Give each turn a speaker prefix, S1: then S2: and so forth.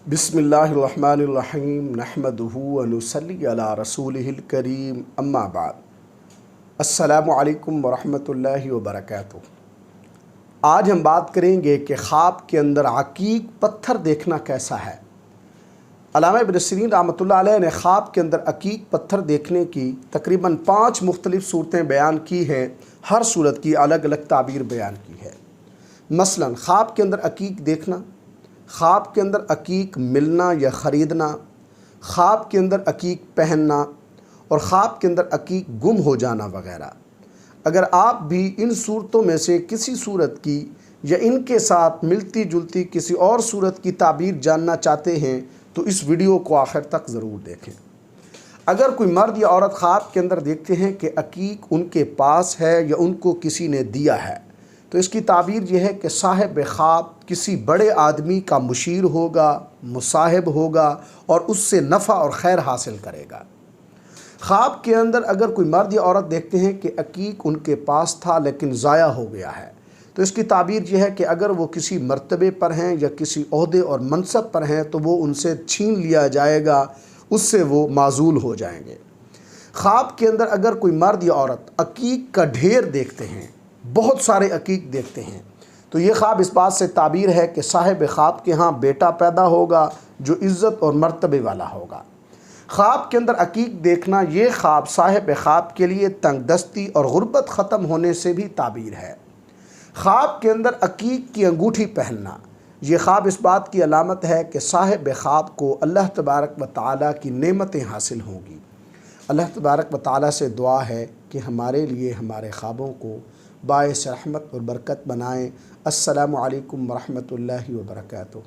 S1: बिस्मिल्लाहिर्रहमानिर्रहीम नहमदुहु व नुसल्ली अला रसूलिहिल करीम अम्मा बाद। अस्सलामु अलैकुम व रहमतुल्लाहि व बरकातुहू। आज हम बात करेंगे कि ख्वाब के अंदर अकीक पत्थर देखना कैसा है। अल्लामा इब्न सीरीन रहमतुल्लाह अलैह ने ख्वाब के अंदर अकीक पत्थर देखने की तकरीबन 5 मुख्तलिफ़ सूरतें बयान की हैं। हर सूरत की अलग अलग ताबीर बयान की है। मसलन ख्वाब के अंदर अकीक देखना, ख्वाब के अंदर अकीक मिलना या ख़रीदना, ख्वाब के अंदर अकीक पहनना और ख्वाब के अंदर अकीक गुम हो जाना वगैरह। अगर आप भी इन सूरतों में से किसी सूरत की या इनके साथ मिलती जुलती किसी और सूरत की ताबीर जानना चाहते हैं तो इस वीडियो को आखिर तक ज़रूर देखें। अगर कोई मर्द या औरत ख्वाब के अंदर देखते हैं कि अकीक उनके पास है या उनको किसी ने दिया है, तो इसकी ताबीर यह है कि साहिब ख्वाब किसी बड़े आदमी का मुशीर होगा, मुसाहिब होगा और उससे नफ़ा और खैर हासिल करेगा। ख्वाब के अंदर अगर कोई मर्द या औरत देखते हैं कि अकीक उनके पास था लेकिन ज़ाया हो गया है, तो इसकी ताबीर यह है कि अगर वो किसी मर्तबे पर हैं या किसी ओहदे और मनसब पर हैं तो वो उनसे छीन लिया जाएगा, उससे वो माजूल हो जाएंगे। ख्वाब के अंदर अगर कोई मर्द या औरत अकीक का ढेर देखते हैं, बहुत सारे अकीक देखते हैं, तो ये ख्वाब इस बात से ताबीर है कि साहिब ख्वाब के यहाँ बेटा पैदा होगा जो इज़्ज़त और मर्तबे वाला होगा। ख्वाब के अंदर अकीक देखना ये ख्वाब साहिब ख्वाब के लिए तंगदस्ती और गुर्बत ख़त्म होने से भी ताबीर है। ख्वाब के अंदर अकीक की अंगूठी पहनना ये ख्वाब इस बात की अलामत है कि साहिब ख्वाब को अल्लाह तबारक व तआला की नेमतें हासिल होंगी। अल्लाह तबारक व तआला से दुआ है कि हमारे लिए हमारे ख्वाबों को बाइस रहमत और बरकत बनाएँ। अस्सलामु अलैकुम व रहमतुल्लाहि व बरकातुहू।